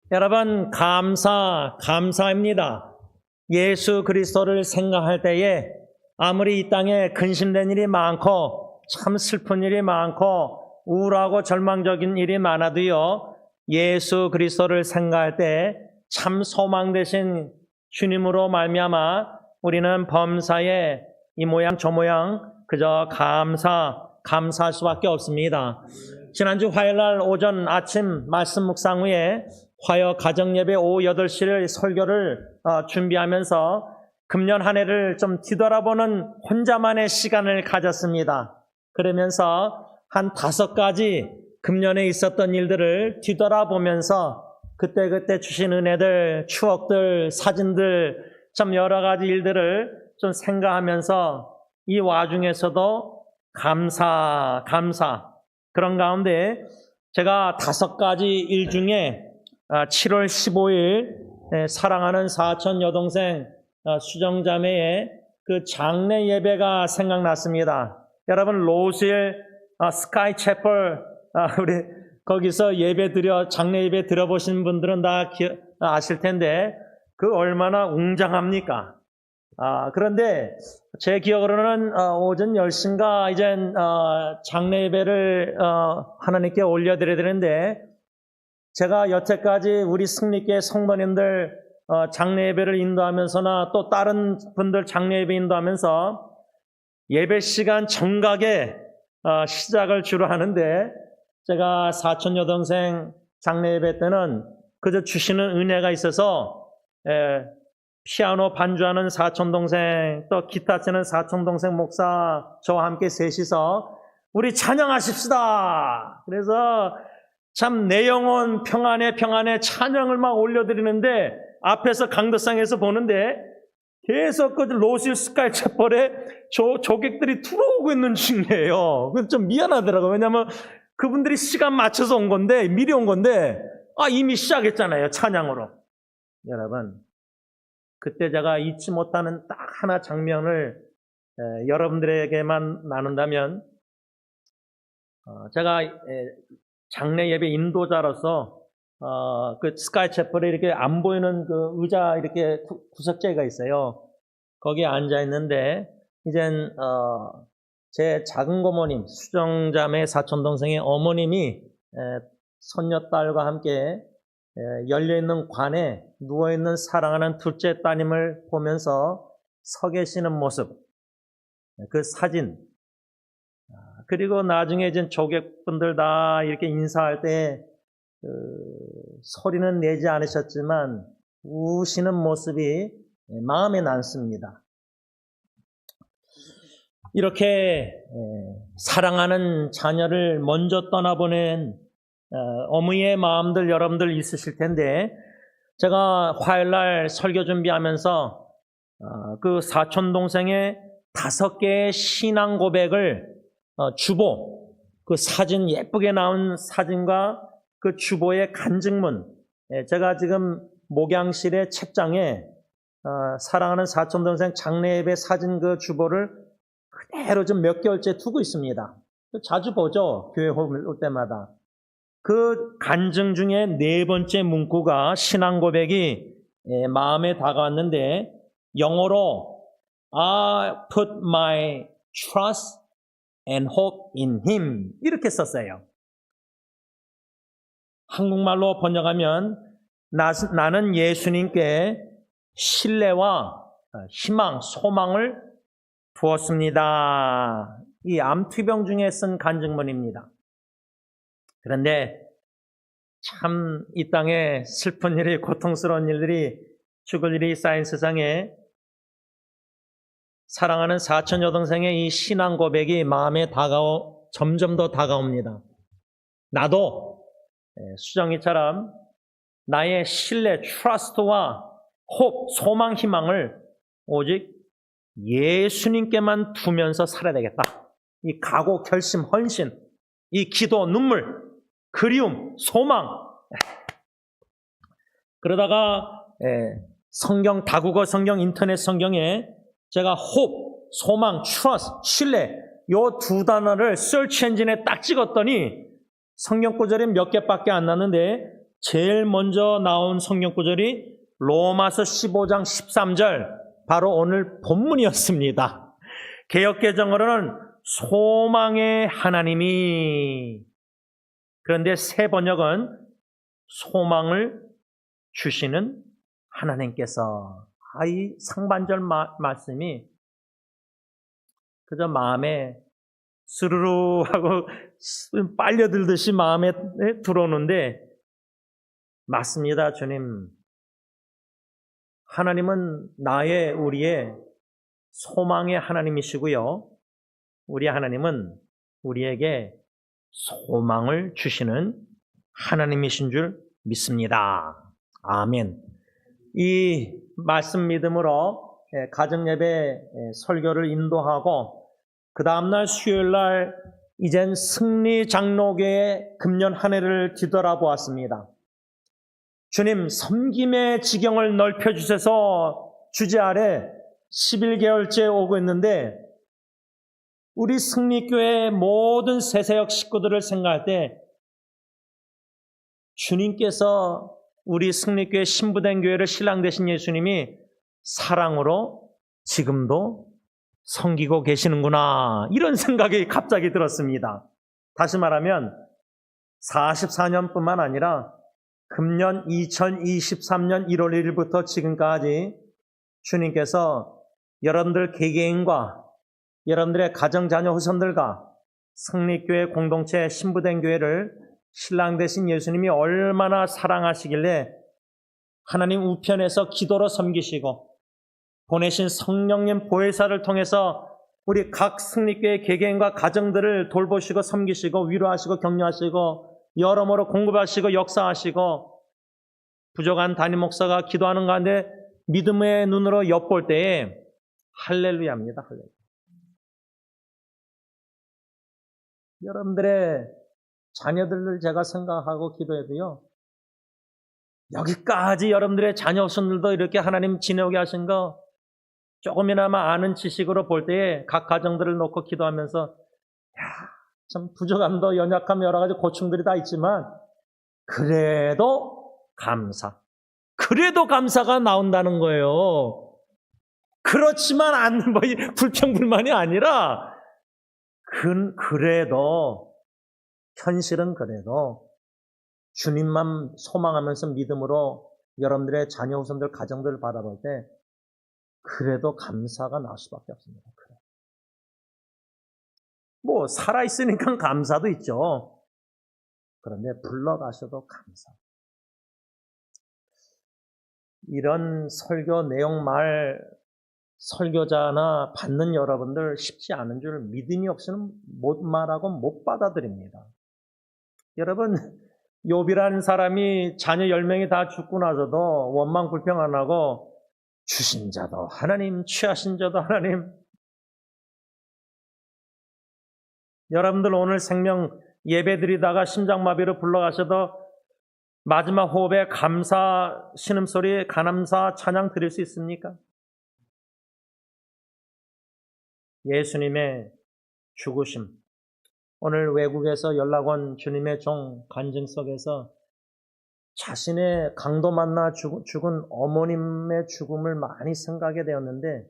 여러분, 감사입니다. 예수 그리스도를 생각할 때에 아무리 이 땅에 근심된 일이 많고 참 슬픈 일이 많고 우울하고 절망적인 일이 많아도요, 예수 그리스도를 생각할 때 참 소망 되신 주님으로 말미암아 우리는 범사에 이 모양 저 모양 그저 감사할 수밖에 없습니다. 지난주 화요일날 오전 아침 말씀 묵상 후에 화요 가정예배 오후 8시를 설교를 준비하면서 금년 한 해를 좀 뒤돌아보는 혼자만의 시간을 가졌습니다. 그러면서 한 5가지 금년에 있었던 일들을 뒤돌아보면서 그때 주신 은혜들, 추억들, 사진들, 참 여러 가지 일들을 좀 생각하면서 이 와중에서도 감사. 그런 가운데 제가 5가지 일 중에 7월 15일 사랑하는 사촌 여동생 수정자매의 그 장례 예배가 생각났습니다. 여러분 로스힐 스카이 채플 우리 거기서 장례 예배 들어보신 분들은 다 아실 텐데 그 얼마나 웅장합니까? 그런데 제 기억으로는 오전 10시인가 이젠 장례 예배를 하나님께 올려드려야 되는데 제가 여태까지 우리 승리교회 성도님들 장례 예배를 인도하면서나 또 다른 분들 장례 예배 인도하면서 예배 시간 정각에 시작을 주로 하는데 제가 사촌 여동생 장례 예배 때는 그저 주시는 은혜가 있어서 피아노 반주하는 사촌 동생 또 기타 치는 사촌 동생 목사 저와 함께 셋이서 우리 찬양하십시다. 그래서 참 내 영혼 평안에 찬양을 막 올려드리는데 앞에서 강도상에서 보는데 계속 그 로스힐 스카이 채플에 조객들이 들어오고 있는 중이에요. 그래서 좀 미안하더라고요. 왜냐하면 그분들이 시간 맞춰서 온 건데 미리 온 건데 이미 시작했잖아요. 찬양으로. 여러분 그때 제가 잊지 못하는 딱 하나 장면을 여러분들에게만 나눈다면 제가 장례 예배 인도자로서 그 스카이 채플에 이렇게 안 보이는 그 의자 이렇게 구석재가 있어요. 거기에 앉아 있는데 이젠 제 작은 고모님 수정자매 사촌 동생의 어머님이 손녀딸과 함께 열려있는 관에 누워있는 사랑하는 둘째 따님을 보면서 서 계시는 모습, 그 사진, 그리고 나중에 이제 조객분들 다 이렇게 인사할 때 소리는 내지 않으셨지만 우시는 모습이 마음에 남습니다. 이렇게 사랑하는 자녀를 먼저 떠나보낸 어머니의 마음들 여러분들 있으실 텐데 제가 화요일날 설교 준비하면서 그 사촌 동생의 5개의 신앙 고백을 주보 그 사진 예쁘게 나온 사진과 그 주보의 간증문 제가 지금 목양실의 책장에 사랑하는 사촌 동생 장례 예배 사진 그 주보를 그대로 좀 몇 개월째 두고 있습니다. 자주 보죠. 교회 올 때마다. 그 간증 중에 4번째 문구가 신앙 고백이 마음에 다가왔는데 영어로 I put my trust and hope in him 이렇게 썼어요. 한국말로 번역하면 나는 예수님께 신뢰와 희망, 소망을 두었습니다. 이 암투병 중에 쓴 간증문입니다. 그런데 참 이 땅에 슬픈 일이 고통스러운 일들이 죽을 일이 쌓인 세상에 사랑하는 사촌 여동생의 이 신앙 고백이 마음에 점점 더 다가옵니다. 나도 수정이처럼 나의 신뢰, 트러스트와 홉, 소망, 희망을 오직 예수님께만 두면서 살아야 되겠다. 이 각오, 결심, 헌신, 이 기도, 눈물, 그리움, 소망. 그러다가 성경, 다국어 성경, 인터넷 성경에 제가 홉, 소망, 트러스트, 신뢰 요 2단어를 서치 엔진에 딱 찍었더니 성경 구절이 몇 개밖에 안 났는데 제일 먼저 나온 성경 구절이 로마서 15장 13절, 바로 오늘 본문이었습니다. 개역개정으로는 소망의 하나님이, 그런데 새 번역은 소망을 주시는 하나님께서, 이 상반절 말씀이 그저 마음에 스르르 하고 빨려들듯이 마음에 들어오는데, 맞습니다, 주님. 하나님은 우리의 소망의 하나님이시고요. 우리 하나님은 우리에게 소망을 주시는 하나님이신 줄 믿습니다. 아멘. 이 말씀 믿음으로 가정예배 설교를 인도하고, 그 다음날 수요일날 이젠 승리장로교회 금년 한 해를 뒤돌아보았습니다. 주님, 섬김의 지경을 넓혀주셔서 주제 아래 11개월째 오고 있는데, 우리 승리교회의 모든 세세역 식구들을 생각할 때 주님께서 우리 승리교회 신부된 교회를 신랑 되신 예수님이 사랑으로 지금도 섬기고 계시는구나, 이런 생각이 갑자기 들었습니다. 다시 말하면 44년뿐만 아니라 금년 2023년 1월 1일부터 지금까지 주님께서 여러분들 개개인과 여러분들의 가정, 자녀, 후손들과 승리교회 공동체 신부된 교회를 신랑 되신 예수님이 얼마나 사랑하시길래 하나님 우편에서 기도로 섬기시고 보내신 성령님 보혜사를 통해서 우리 각 승리교회 개개인과 가정들을 돌보시고 섬기시고 위로하시고 격려하시고 여러모로 공급하시고 역사하시고, 부족한 담임 목사가 기도하는 가운데 믿음의 눈으로 엿볼 때에 할렐루야입니다. 할렐루야. 여러분들의 자녀들을 제가 생각하고 기도해도요, 여기까지 여러분들의 자녀손들도 이렇게 하나님 지내오게 하신 거 조금이나마 아는 지식으로 볼 때에 각 가정들을 놓고 기도하면서 참 부족함도 연약함 여러 가지 고충들이 다 있지만 그래도 감사가 나온다는 거예요. 그렇지만 않는 불평불만이 아니라 그래도 현실은 그래도 주님만 소망하면서 믿음으로 여러분들의 자녀 후손들 가정들을 바라볼 때 그래도 감사가 나올 수밖에 없습니다. 살아있으니까 감사도 있죠. 그런데 불러가셔도 감사. 이런 설교 내용 설교자나 받는 여러분들 쉽지 않은 줄 믿음이 없이는 못 말하고 못 받아들입니다. 여러분, 욥이라는 사람이 자녀 10명이 다 죽고 나서도 원망 불평 안 하고 주신 자도 하나님, 취하신 자도 하나님. 여러분들 오늘 생명 예배드리다가 심장마비로 불러가셔도 마지막 호흡에 감사 신음소리, 감사 찬양 드릴 수 있습니까? 예수님의 죽으심. 오늘 외국에서 연락 온 주님의 종 간증 속에서 자신의 강도 만나 죽은 어머님의 죽음을 많이 생각하게 되었는데,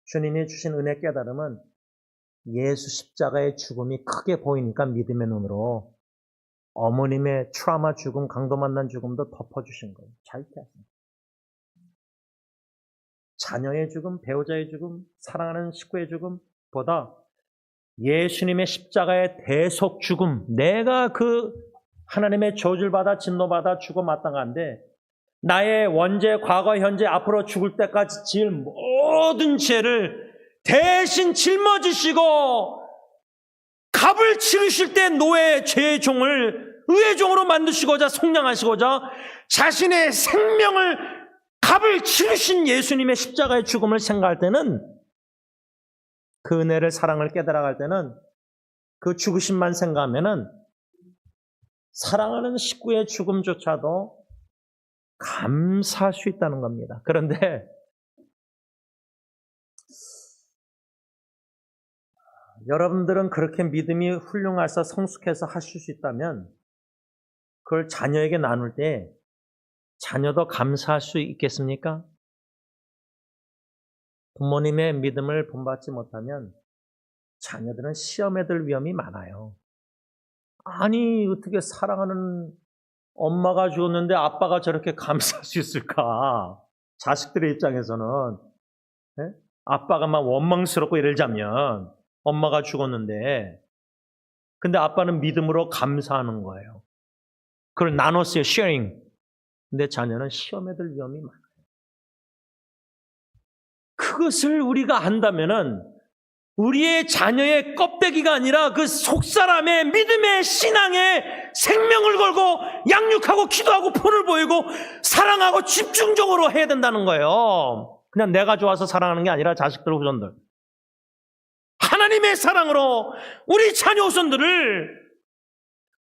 주님이 주신 은혜 깨달음은 예수 십자가의 죽음이 크게 보이니까 믿음의 눈으로 어머님의 트라우마 죽음, 강도 만난 죽음도 덮어주신 거예요. 잘 피하십니다. 자녀의 죽음, 배우자의 죽음, 사랑하는 식구의 죽음보다 예수님의 십자가의 대속 죽음, 내가 그 하나님의 저주를 받아 진노받아 죽어 마땅한데 나의 원죄, 과거, 현재, 앞으로 죽을 때까지 지을 모든 죄를 대신 짊어지시고 값을 치르실 때 노예 죄의 종을 의의 종으로 만드시고자 속량하시고자 자신의 생명을 값을 치르신 예수님의 십자가의 죽음을 생각할 때는, 그 은혜를 사랑을 깨달아갈 때는, 그 죽으심만 생각하면은 사랑하는 식구의 죽음조차도 감사할 수 있다는 겁니다. 그런데 여러분들은 그렇게 믿음이 훌륭해서 성숙해서 하실 수 있다면 그걸 자녀에게 나눌 때 자녀도 감사할 수 있겠습니까? 부모님의 믿음을 본받지 못하면 자녀들은 시험에 들 위험이 많아요. 아니, 어떻게 사랑하는 엄마가 죽었는데 아빠가 저렇게 감사할 수 있을까? 자식들의 입장에서는. 네? 아빠가 막 원망스럽고 이러자면 엄마가 죽었는데 근데 아빠는 믿음으로 감사하는 거예요. 그걸 나눴어요. sharing. 근데 자녀는 시험에 들 위험이 많아요. 그것을 우리가 안다면은 우리의 자녀의 껍데기가 아니라 그 속사람의 믿음의 신앙의 생명을 걸고 양육하고 기도하고 본을 보이고 사랑하고 집중적으로 해야 된다는 거예요. 그냥 내가 좋아서 사랑하는 게 아니라 자식들 후손들. 하나님의 사랑으로 우리 자녀 후손들을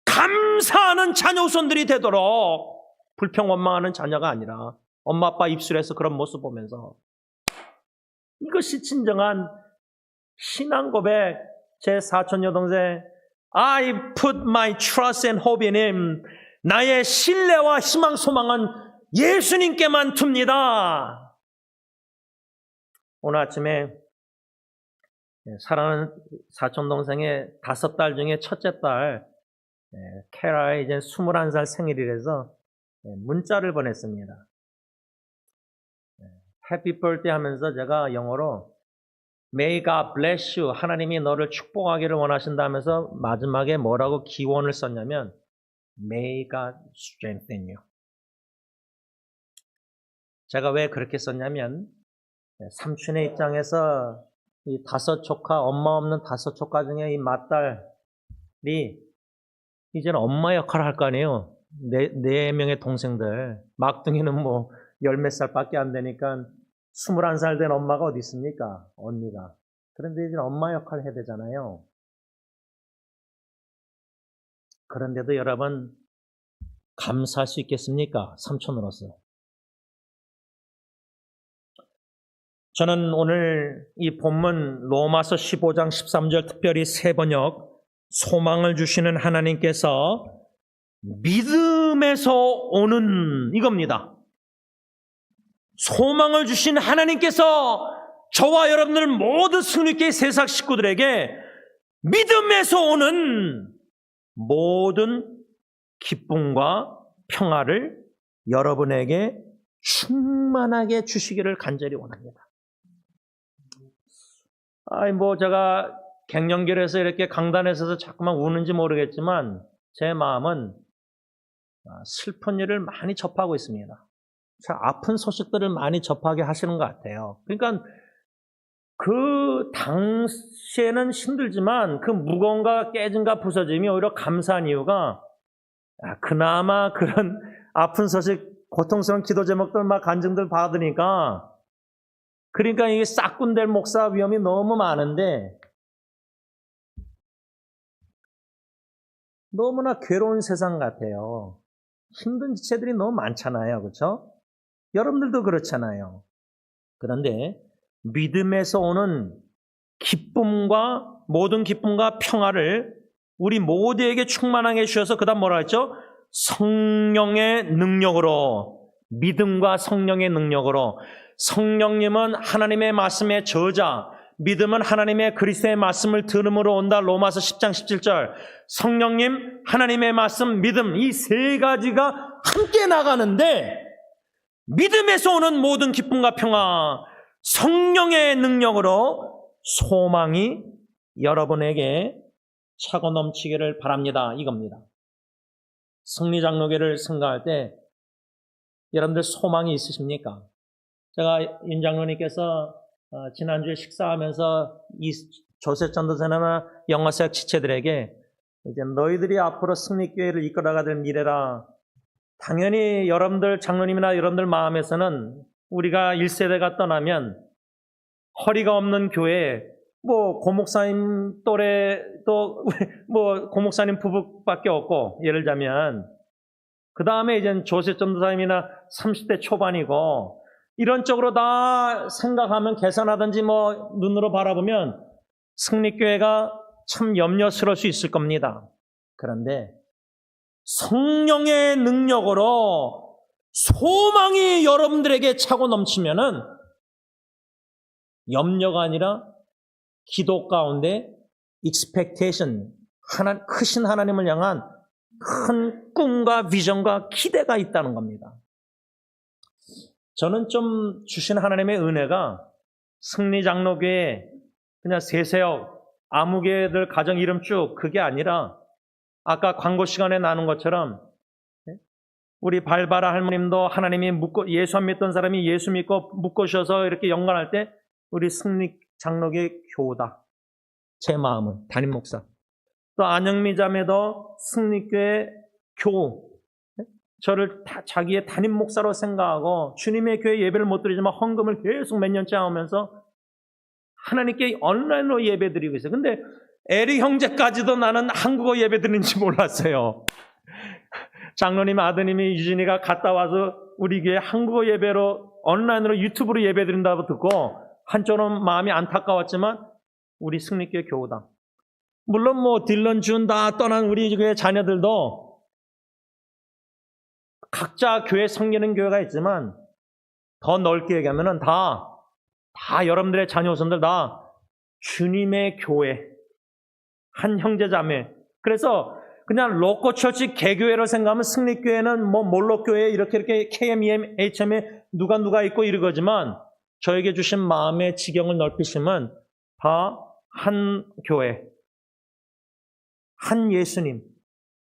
감사하는 자녀 후손들이 되도록 불평 원망하는 자녀가 아니라 엄마 아빠 입술에서 그런 모습 보면서 이것이 진정한 신앙 고백. 제 사촌 여동생 I put my trust and hope in him. 나의 신뢰와 희망 소망은 예수님께만 둡니다. 오늘 아침에 사랑하는 사촌 동생의 5딸 중에 첫째 딸 캐라의 이제 21살 생일이라서 문자를 보냈습니다. 해피 벌스데이 하면서 제가 영어로 May God bless you. 하나님이 너를 축복하기를 원하신다 하면서 마지막에 뭐라고 기원을 썼냐면 May God strengthen you. 제가 왜 그렇게 썼냐면 삼촌의 입장에서 이 5 조카, 엄마 없는 5 조카 중에 이 맏딸이 이제는 엄마 역할을 할 거 아니에요. 4명의 동생들. 막둥이는 뭐 10몇 살밖에 안 되니까 21살 된 엄마가 어디 있습니까? 언니가. 그런데 이제 엄마 역할을 해야 되잖아요. 그런데도 여러분 감사할 수 있겠습니까? 삼촌으로서. 저는 오늘 이 본문 로마서 15장 13절 특별히 새 번역 소망을 주시는 하나님께서 믿음에서 오는 이겁니다. 소망을 주신 하나님께서 저와 여러분들 모든 승리교회 세상 식구들에게 믿음에서 오는 모든 기쁨과 평화를 여러분에게 충만하게 주시기를 간절히 원합니다. 제가 갱년기에서 이렇게 강단에 서서 자꾸만 우는지 모르겠지만 제 마음은 슬픈 일을 많이 접하고 있습니다. 아픈 소식들을 많이 접하게 하시는 것 같아요. 그러니까 그 당시에는 힘들지만 그 무거움과 깨짐과 부서짐이 오히려 감사한 이유가 그나마 그런 아픈 소식, 고통스러운 기도 제목들 막 간증들 받으니까 그러니까 이게 싹군될 목사 위험이 너무 많은데 너무나 괴로운 세상 같아요. 힘든 지체들이 너무 많잖아요. 그렇죠? 여러분들도 그렇잖아요. 그런데 믿음에서 오는 기쁨과 모든 기쁨과 평화를 우리 모두에게 충만하게 주셔서 그 다음 뭐라 했죠? 성령의 능력으로, 믿음과 성령의 능력으로. 성령님은 하나님의 말씀의 저자, 믿음은 하나님의 그리스도의 말씀을 들음으로 온다. 로마서 10장 17절. 성령님, 하나님의 말씀, 믿음 이 세 가지가 함께 나가는데 믿음에서 오는 모든 기쁨과 평화, 성령의 능력으로 소망이 여러분에게 차고 넘치기를 바랍니다. 이겁니다. 승리장로교를 생각할 때 여러분들 소망이 있으십니까? 제가 윤 장로님께서 지난주에 식사하면서 이 조세 전도사나 영어사역 지체들에게 이제 너희들이 앞으로 승리교회를 이끌어가야 될 미래라. 당연히 여러분들 장로님이나 여러분들 마음에서는 우리가 1세대가 떠나면 허리가 없는 교회, 고목사님 또래 또 고목사님 부부밖에 없고 예를 들자면 그 다음에 이제 조세 전도사님이나 30대 초반이고 이런 쪽으로 다 생각하면 계산하든지 눈으로 바라보면 승리교회가 참 염려스러울 수 있을 겁니다. 그런데 성령의 능력으로 소망이 여러분들에게 차고 넘치면은 염려가 아니라 기도 가운데 expectation, 크신 하나님을 향한 큰 꿈과 비전과 기대가 있다는 겁니다. 저는 좀 주신 하나님의 은혜가 승리장로교회 그냥 세세역 아무개들 가정 이름 쭉 그게 아니라 아까 광고 시간에 나눈 것처럼 우리 발바라 할머님도 하나님이 예수 안 믿던 사람이 예수 믿고 묶으셔서 이렇게 연관할 때 우리 승리장로교회 교우다. 제 마음은 담임 목사. 또 안영미 자매도 승리교회 교우. 저를 자기의 담임 목사로 생각하고 주님의 교회 예배를 못 드리지만 헌금을 계속 몇 년째 하면서 하나님께 온라인으로 예배 드리고 있어요. 근데 에리 형제까지도 나는 한국어 예배 드리는지 몰랐어요. 장로님 아드님이 유진이가 갔다 와서 우리 교회 한국어 예배로 온라인으로 유튜브로 예배 드린다고 듣고 한쪽으로는 마음이 안타까웠지만 우리 승리교회 교우다. 물론 뭐 딜런 준 다 떠난 우리 교회 자녀들도 각자 교회 섬기는 교회가 있지만 더 넓게 얘기하면은 다 여러분들의 자녀손들 다 주님의 교회 한 형제자매. 그래서 그냥 로코처치 개교회로 생각하면 승리교회는 뭐 몰록교회 이렇게 KMEM, HM에 누가 있고 이러거지만 저에게 주신 마음의 지경을 넓히시면 다 한 교회, 한 예수님,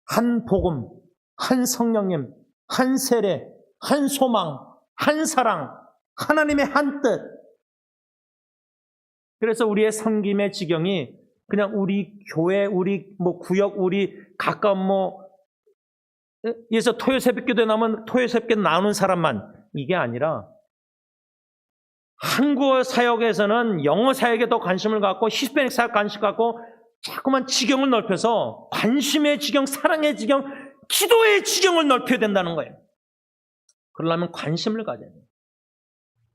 한 복음, 한 성령님, 한 세례, 한 소망, 한 사랑, 하나님의 한 뜻. 그래서 우리의 섬김의 지경이 그냥 우리 교회, 우리 뭐 구역, 우리 가까운 예서 토요 새벽기도에 나오면 토요 새벽기도 나오는 사람만 이게 아니라 한국어 사역에서는 영어 사역에 더 관심을 갖고 히스패닉 사역 관심 갖고 자꾸만 지경을 넓혀서 관심의 지경, 사랑의 지경, 기도의 지경을 넓혀야 된다는 거예요. 그러려면 관심을 가져야 돼요.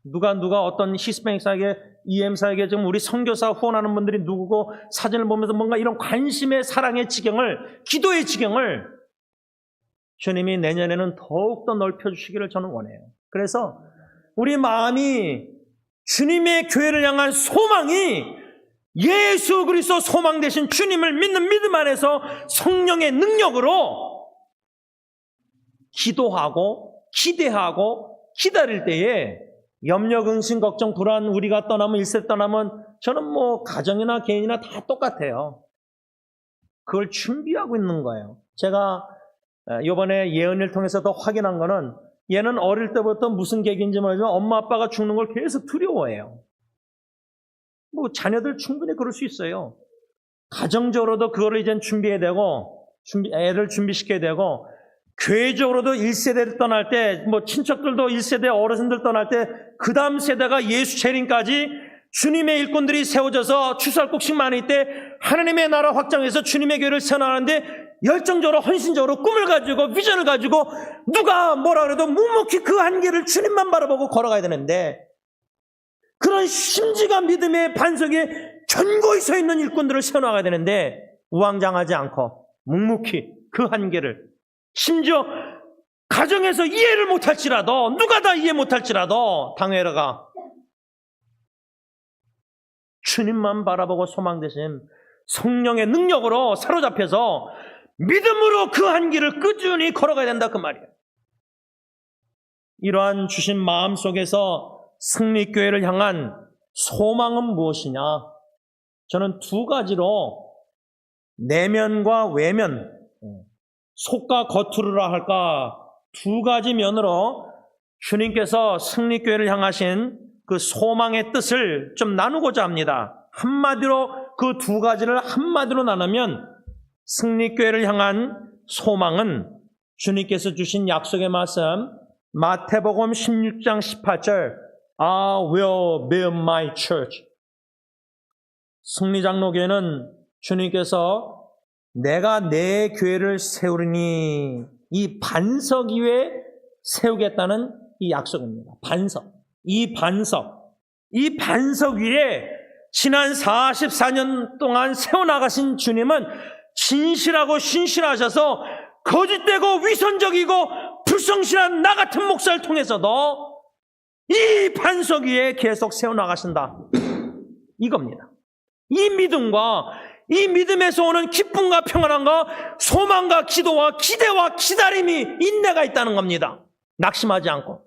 누가 어떤 히스패닉 사역에 EM 사역에 지금 우리 선교사 후원하는 분들이 누구고 사진을 보면서 뭔가 이런 관심의 사랑의 지경을, 기도의 지경을 주님이 내년에는 더욱더 넓혀주시기를 저는 원해요. 그래서 우리 마음이 주님의 교회를 향한 소망이 예수 그리스도 소망 되신 주님을 믿는 믿음 안에서 성령의 능력으로 기도하고 기대하고 기다릴 때에 염려, 근심, 걱정, 불안 우리가 떠나면 일세 떠나면 저는 뭐 가정이나 개인이나 다 똑같아요. 그걸 준비하고 있는 거예요. 제가 이번에 예언을 통해서도 확인한 거는 얘는 어릴 때부터 무슨 계기인지 모르지만 엄마 아빠가 죽는 걸 계속 두려워해요. 뭐 자녀들 충분히 그럴 수 있어요. 가정적으로도 그거를 이제 준비해야 되고 애를 준비시켜야 되고 교회적으로도 1세대를 떠날 때 뭐 친척들도 1세대 어르신들 떠날 때 그 다음 세대가 예수 재림까지 주님의 일꾼들이 세워져서 추수할 곡식 많을 때 하나님의 나라 확장해서 주님의 교회를 세워나가는데 열정적으로 헌신적으로 꿈을 가지고 비전을 가지고 누가 뭐라 그래도 묵묵히 그 한계를 주님만 바라보고 걸어가야 되는데 그런 심지가 믿음의 반석에 견고히 서 있는 일꾼들을 세워나가야 되는데 우왕좌왕하지 않고 묵묵히 그 한계를 심지어 가정에서 이해를 못할지라도 누가 다 이해 못할지라도 당회라가 주님만 바라보고 소망되신 성령의 능력으로 사로잡혀서 믿음으로 그 한길을 꾸준히 걸어가야 된다 그 말이에요. 이러한 주신 마음 속에서 승리교회를 향한 소망은 무엇이냐? 저는 두 가지로 내면과 외면, 속과 겉으로라 할까 두 가지 면으로 주님께서 승리교회를 향하신 그 소망의 뜻을 좀 나누고자 합니다. 한마디로 그 두 가지를 한마디로 나누면 승리교회를 향한 소망은 주님께서 주신 약속의 말씀 마태복음 16장 18절 I will build my church. 승리장로교회는 주님께서 내가 내 교회를 세우리니 이 반석 위에 세우겠다는 이 약속입니다. 반석. 이 반석 위에 지난 44년 동안 세워나가신 주님은 진실하고 신실하셔서 거짓되고 위선적이고 불성실한 나 같은 목사를 통해서도 이 반석 위에 계속 세워나가신다. 이겁니다. 이 믿음과 이 믿음에서 오는 기쁨과 평안함과 소망과 기도와 기대와 기다림이 인내가 있다는 겁니다. 낙심하지 않고.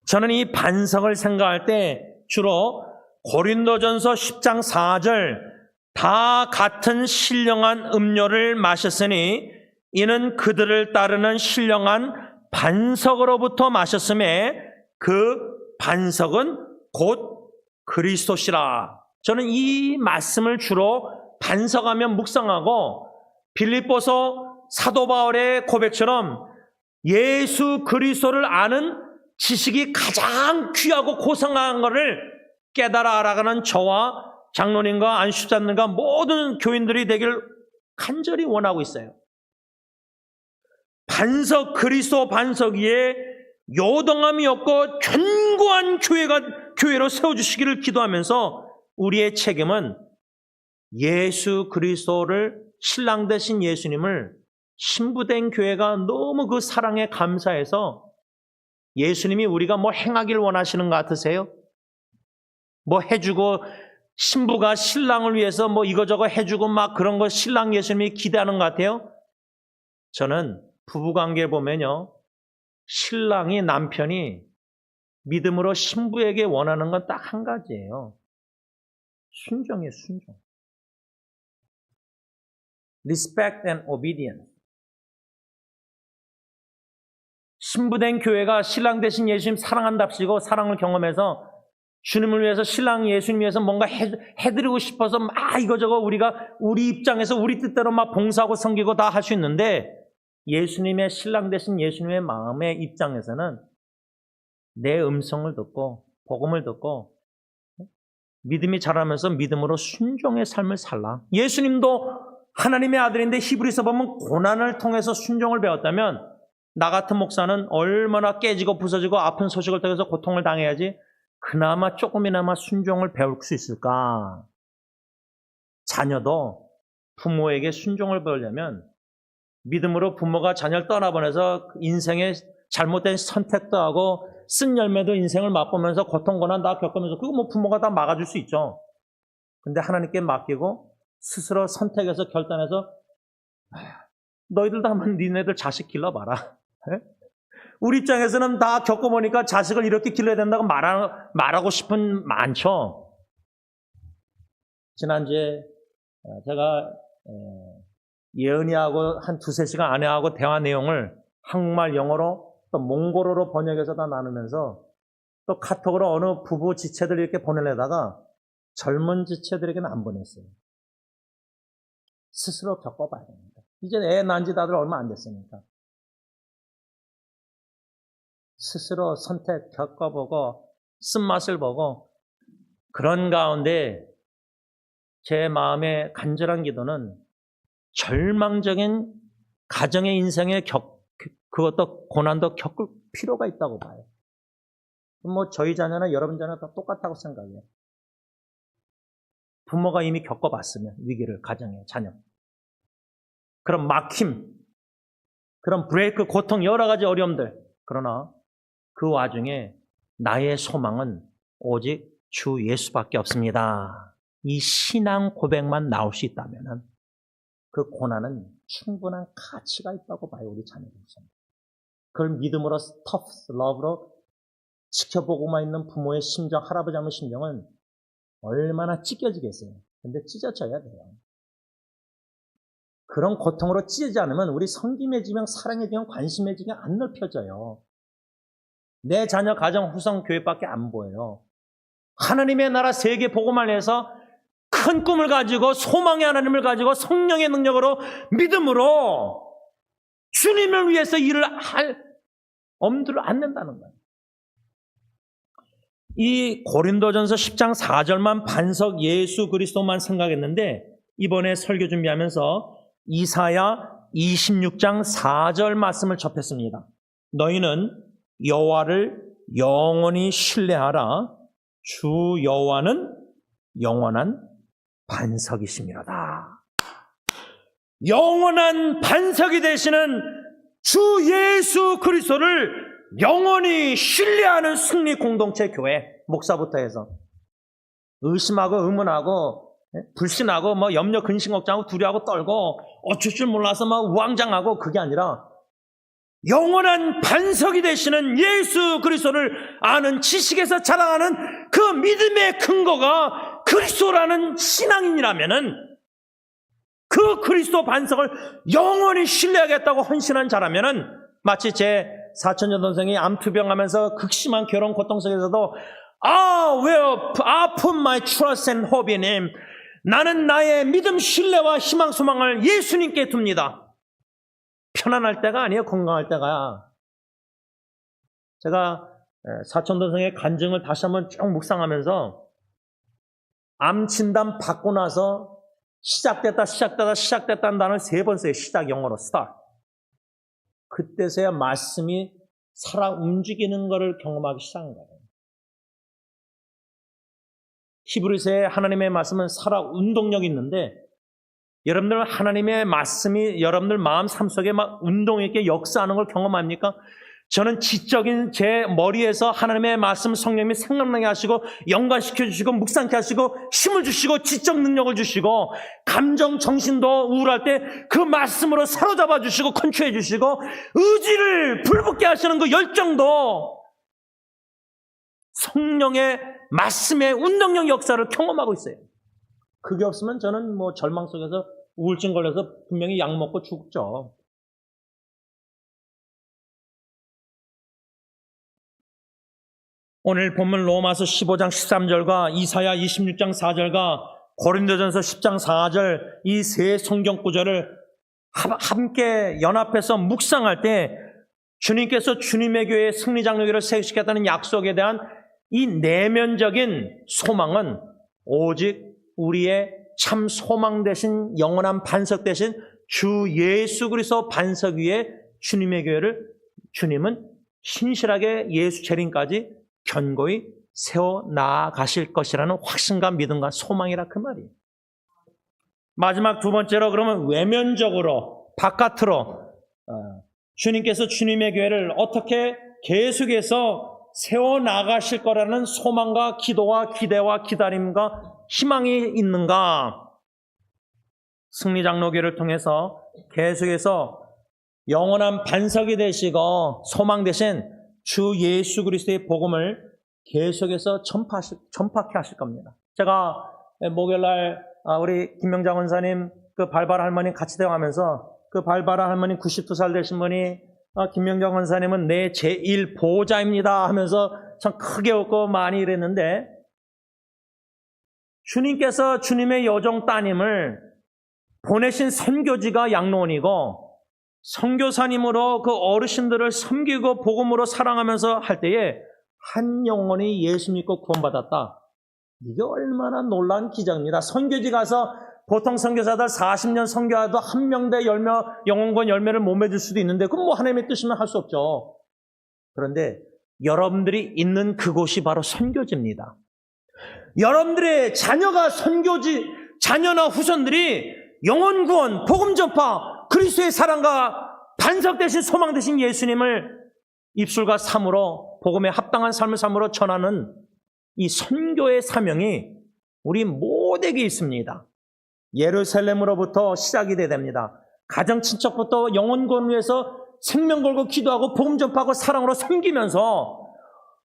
저는 이 반석을 생각할 때 주로 고린도전서 10장 4절 다 같은 신령한 음료를 마셨으니 이는 그들을 따르는 신령한 반석으로부터 마셨음에 그 반석은 곧 그리스도시라. 저는 이 말씀을 주로 반석하면 묵상하고 빌립보서 사도 바울의 고백처럼 예수 그리스도를 아는 지식이 가장 귀하고 고상한 것을 깨달아 알아가는 저와 장로님과 안수자님과 모든 교인들이 되기를 간절히 원하고 있어요. 반석, 그리스도 반석 위에 요동함이 없고 견고한 교회로 세워주시기를 기도하면서 우리의 책임은 예수 그리스도를 신랑 되신 예수님을 신부된 교회가 너무 그 사랑에 감사해서 예수님이 우리가 뭐 행하길 원하시는 것 같으세요? 뭐 해주고 신부가 신랑을 위해서 뭐 이거저거 해주고 막 그런 거 신랑 예수님이 기대하는 것 같아요? 저는 부부관계 보면요, 신랑이 남편이 믿음으로 신부에게 원하는 건 딱 한 가지예요. 순종이에요, 순종. Respect and obedience. 신부된 교회가 신랑 대신 예수님 사랑한답시고 사랑을 경험해서 주님을 위해서 신랑 예수님 위해서 뭔가 해드리고 싶어서 막 이거저거 우리가 우리 입장에서 우리 뜻대로 막 봉사하고 섬기고 다 할 수 있는데 예수님의 신랑 대신 예수님의 마음의 입장에서는 내 음성을 듣고 복음을 듣고 믿음이 자라면서 믿음으로 순종의 삶을 살라. 예수님도 하나님의 아들인데 히브리서 보면 고난을 통해서 순종을 배웠다면 나 같은 목사는 얼마나 깨지고 부서지고 아픈 소식을 통해서 고통을 당해야지 그나마 조금이나마 순종을 배울 수 있을까? 자녀도 부모에게 순종을 배우려면 믿음으로 부모가 자녀를 떠나보내서 인생의 잘못된 선택도 하고 쓴 열매도 인생을 맛보면서 고통, 고난 다 겪으면서 그거 뭐 부모가 다 막아줄 수 있죠. 근데 하나님께 맡기고 스스로 선택해서 결단해서 너희들도 한번 니네들 자식 길러봐라. 우리 입장에서는 다 겪어보니까 자식을 이렇게 길러야 된다고 말하고 싶은 많죠. 지난주에 제가 예은이하고 한 2-3시간 아내하고 대화 내용을 한국말, 영어로 또 몽골어로 번역해서 다 나누면서 또 카톡으로 어느 부부 지체들 이렇게 보내려다가 젊은 지체들에게는 안 보냈어요. 스스로 겪어봐야 됩니다. 이제 애 낳은 지 다들 얼마 안 됐으니까. 스스로 선택 겪어보고 쓴맛을 보고 그런 가운데 제 마음의 간절한 기도는 절망적인 가정의 인생의 그것도 고난도 겪을 필요가 있다고 봐요. 뭐 저희 자녀나 여러분 자녀 다 똑같다고 생각해요. 부모가 이미 겪어봤으면 위기를 가정에 자녀. 그런 막힘, 그런 브레이크, 고통, 여러 가지 어려움들. 그러나 그 와중에 나의 소망은 오직 주 예수밖에 없습니다. 이 신앙 고백만 나올 수 있다면 그 고난은 충분한 가치가 있다고 봐요. 우리 자녀들. 그걸 믿음으로 터프 러브로 지켜보고만 있는 부모의 심정, 할아버지 하면 심정은 얼마나 찢겨지겠어요. 근데 찢어져야 돼요. 그런 고통으로 찢어지지 않으면 우리 섬김의 지명, 사랑의 지명, 관심의 지명 안 넓혀져요. 내 자녀, 가정, 후성, 교회밖에 안 보여요. 하나님의 나라 세계 복음을 해서 큰 꿈을 가지고 소망의 하나님을 가지고 성령의 능력으로 믿음으로 주님을 위해서 일을 할 엄두를 안 낸다는 거예요. 이 고린도전서 10장 4절만 반석 예수 그리스도만 생각했는데 이번에 설교 준비하면서 이사야 26장 4절 말씀을 접했습니다. 너희는 여호와를 영원히 신뢰하라. 주 여호와는 영원한 반석이시미로다. 영원한 반석이 되시는 주 예수 그리스도를 영원히 신뢰하는 승리 공동체 교회, 목사부터 해서 의심하고 의문하고 불신하고 뭐 염려 근심 걱정하고 두려워하고 떨고 어쩔 줄 몰라서 막 우왕장하고, 그게 아니라 영원한 반석이 되시는 예수 그리스도를 아는 지식에서 자라나는 그 믿음의 근거가 그리스도라는 신앙인이라면은, 그 그리스도 반석을 영원히 신뢰하겠다고 헌신한 자라면은, 마치 제 사촌 여동생이 암투병하면서 극심한 결혼 고통 속에서도 I put my trust and hope in him. 나는 나의 믿음, 신뢰와 희망, 소망을 예수님께 둡니다. 편안할 때가 아니에요, 건강할 때가. 제가 사촌 동생의 간증을 다시 한번 쭉 묵상하면서 암 진단 받고 나서 시작됐다는 단어를 3번 써요. 시작, 영어로 start. 그때서야 말씀이 살아 움직이는 것을 경험하기 시작한 거예요. 히브리서의 하나님의 말씀은 살아 운동력이 있는데, 여러분들 하나님의 말씀이 여러분들 마음 삶 속에 막 운동 있게 역사하는 걸 경험합니까? 저는 지적인 제 머리에서 하나님의 말씀 성령님이 생각나게 하시고 연관시켜 주시고 묵상케 하시고 힘을 주시고 지적 능력을 주시고 감정 정신도 우울할 때 그 말씀으로 사로잡아 주시고 컨트롤해 주시고 의지를 불붙게 하시는 그 열정도 성령의 말씀의 운동력 역사를 경험하고 있어요. 그게 없으면 저는 뭐 절망 속에서 우울증 걸려서 분명히 약 먹고 죽죠. 오늘 본문 로마서 15장 13절과 이사야 26장 4절과 고린도전서 10장 4절, 이 세 성경 구절을 함께 연합해서 묵상할 때 주님께서 주님의 교회에 승리장로교를 세우시겠다는 약속에 대한 이 내면적인 소망은 오직 우리의 참 소망 되신 영원한 반석 되신 주 예수 그리스도 반석 위에 주님의 교회를 주님은 신실하게 예수 재림까지 견고히 세워 나아가실 것이라는 확신과 믿음과 소망이라, 그 말이에요. 마지막 두 번째로, 그러면 외면적으로 바깥으로 주님께서 주님의 교회를 어떻게 계속해서 세워 나가실 거라는 소망과 기도와 기대와 기다림과 희망이 있는가? 승리장로교를 통해서 계속해서 영원한 반석이 되시고 소망 되신 주 예수 그리스도의 복음을 계속해서 전파케 하실 겁니다. 제가 목요일날 우리 김명장 원사님 그 발바라 할머니 같이 대화하면서, 그 발바라 할머니 92살 되신 분이 김명장 원사님은 내 제1 보호자입니다 하면서 참 크게 웃고 많이 이랬는데, 주님께서 주님의 여종 따님을 보내신 선교지가 양로원이고 선교사님으로 그 어르신들을 섬기고 복음으로 사랑하면서 할 때에 한 영혼이 예수 믿고 구원받았다. 이게 얼마나 놀라운 기적입니다. 선교지 가서 보통 선교사들 40년 선교하도 한 명대 10명 영혼권 열매를 못 맺을 수도 있는데 그건 뭐 하나님의 뜻이면 할 수 없죠. 그런데 여러분들이 있는 그곳이 바로 선교지입니다. 여러분들의 자녀가 선교지, 자녀나 후손들이 영혼 구원, 복음 전파, 그리스도의 사랑과 반석 되신 소망 되신 예수님을 입술과 삶으로 복음에 합당한 삶을 삶으로 전하는 이 선교의 사명이 우리 모두에게 있습니다. 예루살렘으로부터 시작이 돼야 됩니다. 가정 친척부터 영혼 구원을 위해서 생명 걸고 기도하고 복음 전파하고 사랑으로 섬기면서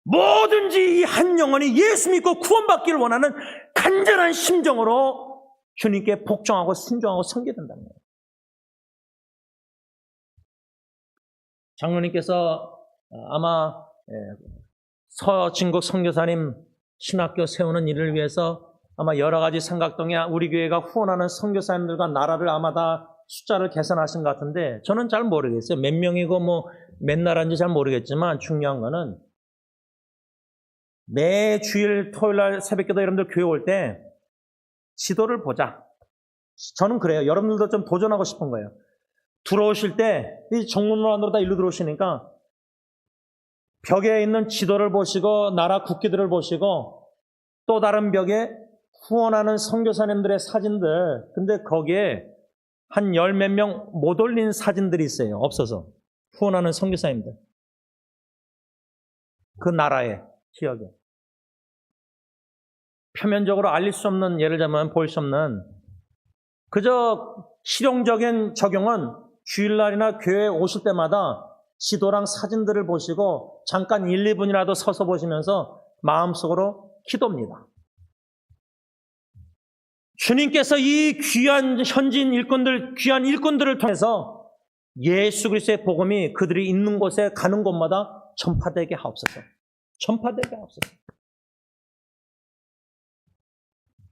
뭐든지 이 한 영혼이 예수 믿고 구원받기를 원하는 간절한 심정으로 주님께 복종하고 순종하고 섬겨야 된다는 거예요. 장로님께서 아마 서진국 선교사님 신학교 세우는 일을 위해서 아마 여러 가지 생각동에 우리 교회가 후원하는 선교사님들과 나라를 아마 다 숫자를 계산하신 것 같은데 저는 잘 모르겠어요. 몇 명이고 뭐 몇 나라인지 잘 모르겠지만 중요한 거는 매 주일 토요일날 새벽기도 여러분들 교회 올 때 지도를 보자. 저는 그래요. 여러분들도 좀 도전하고 싶은 거예요. 들어오실 때 이 정문으로 안으로 다 일로 들어오시니까 벽에 있는 지도를 보시고 나라 국기들을 보시고 또 다른 벽에 후원하는 선교사님들의 사진들, 근데 거기에 한 열 몇 명 못 올린 사진들이 있어요. 없어서. 후원하는 선교사님들. 그 나라에, 지역에. 표면적으로 알릴 수 없는, 예를 들면 보일 수 없는, 그저 실용적인 적용은 주일날이나 교회에 오실 때마다 지도랑 사진들을 보시고 잠깐 1, 2분이라도 서서 보시면서 마음속으로 기도입니다. 주님께서 이 귀한 현지인 일꾼들, 귀한 일꾼들을 통해서 예수 그리스도의 복음이 그들이 있는 곳에 가는 곳마다 전파되게 하옵소서. 전파되게 하옵소서.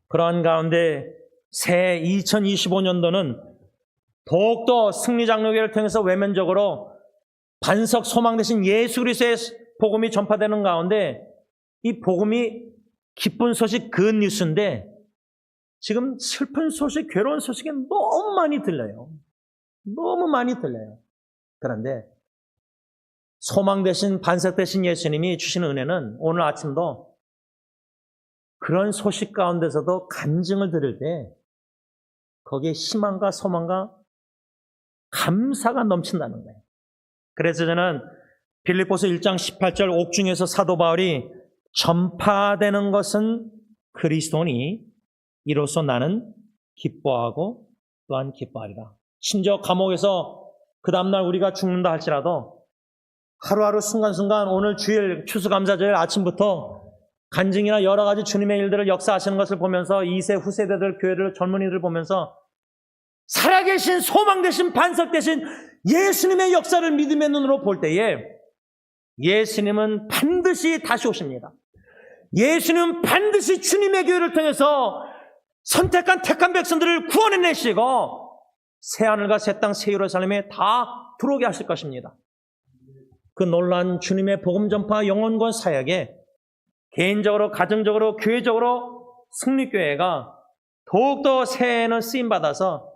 그러한 가운데 새 2025년도는 더욱더 승리장로교회를 통해서 외면적으로 반석 소망 되신 예수 그리스도의 복음이 전파되는 가운데 이 복음이 기쁜 소식 굿뉴스인데 지금 슬픈 소식, 괴로운 소식이 너무 많이 들려요. 너무 많이 들려요. 그런데 소망 되신 반석 되신 예수님이 주시는 은혜는 오늘 아침도 그런 소식 가운데서도 간증을 들을 때 거기에 희망과 소망과 감사가 넘친다는 거예요. 그래서 저는 빌립보서 1장 18절 옥중에서 사도 바울이 전파되는 것은 그리스도니 이로써 나는 기뻐하고 또한 기뻐하리라. 심지어 감옥에서 그 다음날 우리가 죽는다 할지라도 하루하루 순간순간 오늘 주일 추수감사절 아침부터 간증이나 여러 가지 주님의 일들을 역사하시는 것을 보면서 2세 후세대들 교회를 젊은이들 보면서 살아계신 소망 되신 반석 되신 예수님의 역사를 믿음의 눈으로 볼 때에 예수님은 반드시 다시 오십니다. 예수님은 반드시 주님의 교회를 통해서 선택한 택한 백성들을 구원해내시고 새하늘과 새 땅 새 예루살렘에 다 들어오게 하실 것입니다. 그 놀라운 주님의 복음 전파 영혼권 사역에 개인적으로 가정적으로 교회적으로 승리교회가 더욱더 새해에는 쓰임받아서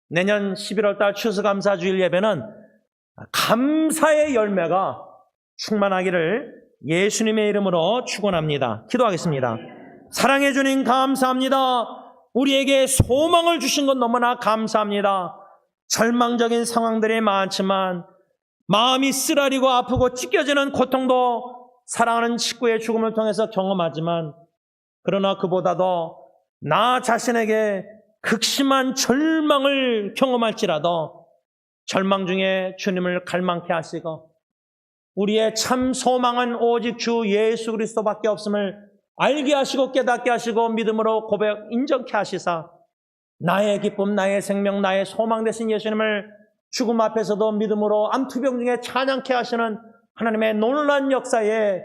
내년 11월 달 추수감사주일 예배는 감사의 열매가 충만하기를 예수님의 이름으로 축원합니다. 기도하겠습니다. 사랑해 주님 감사합니다. 우리에게 소망을 주신 것 너무나 감사합니다. 절망적인 상황들이 많지만 마음이 쓰라리고 아프고 찢겨지는 고통도 사랑하는 친구의 죽음을 통해서 경험하지만 그러나 그보다도 나 자신에게 극심한 절망을 경험할지라도 절망 중에 주님을 갈망케 하시고 우리의 참 소망은 오직 주 예수 그리스도밖에 없음을 알게 하시고 깨닫게 하시고 믿음으로 고백 인정케 하시사 나의 기쁨, 나의 생명, 나의 소망 되신 예수님을 죽음 앞에서도 믿음으로 암투병 중에 찬양케 하시는 하나님의 놀라운 역사에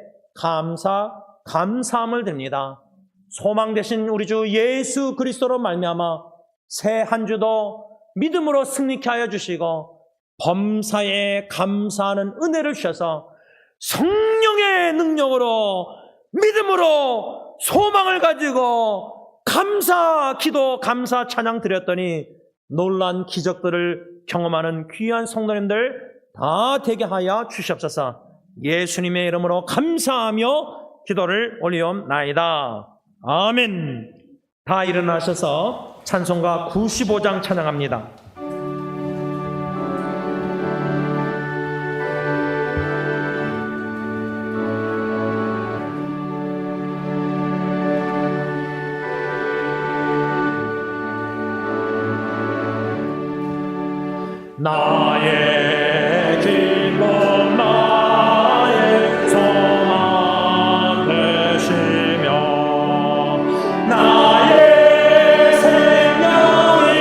감사함을 드립니다. 소망 되신 우리 주 예수 그리스도로 말미암아 새 한 주도 믿음으로 승리케 하여 주시고 범사에 감사하는 은혜를 주셔서 성령의 능력으로 믿음으로 소망을 가지고 감사 기도 감사 찬양 드렸더니 놀란 기적들을 경험하는 귀한 성도님들 다 되게 하여 주시옵소서. 예수님의 이름으로 감사하며 기도를 올리옵나이다. 아멘. 다 일어나셔서 찬송가 95장 찬양합니다. 나의 기쁨 나의 소망 되시며 나의 생명이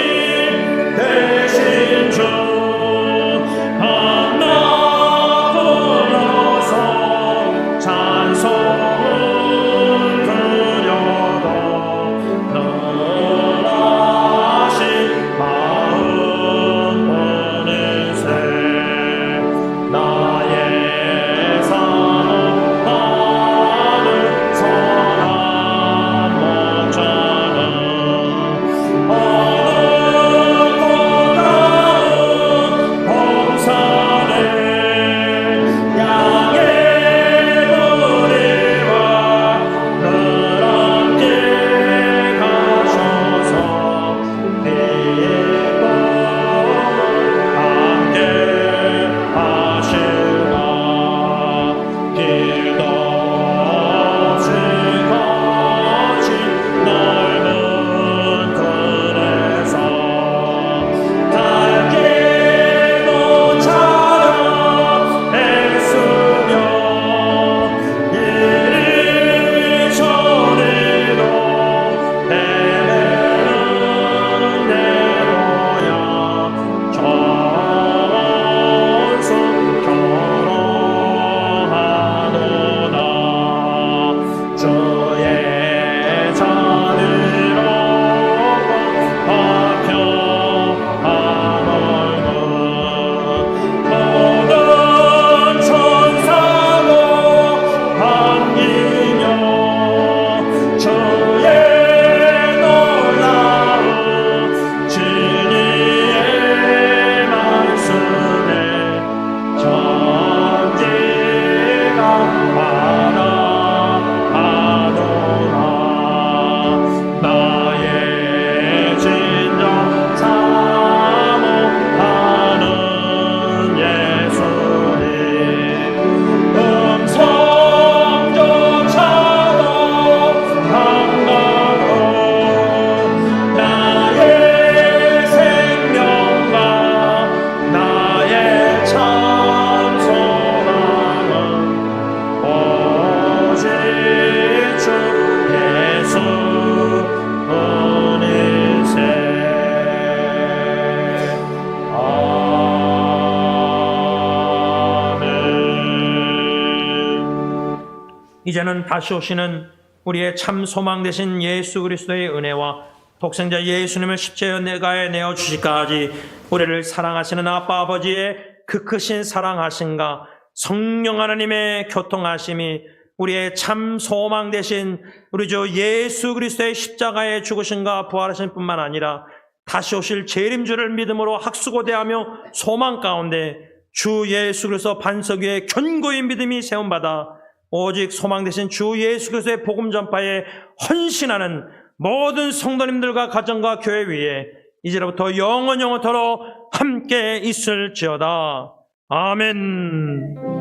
이제는 다시 오시는 우리의 참 소망 되신 예수 그리스도의 은혜와 독생자 예수님을 십자가에 내어 주시기까지 우리를 사랑하시는 아빠 아버지의 그 크신 사랑하심과 성령 하나님의 교통하심이 우리의 참 소망 되신 우리 주 예수 그리스도의 십자가의 죽으심과 부활하심 뿐만 아니라 다시 오실 재림주를 믿음으로 학수고대하며 소망 가운데 주 예수 그리스도 반석 위에 견고히 믿음이 세움받아 오직 소망 되신 주 예수 그리스도의 복음 전파에 헌신하는 모든 성도님들과 가정과 교회 위에 이제로부터 영원토록 함께 있을지어다. 아멘.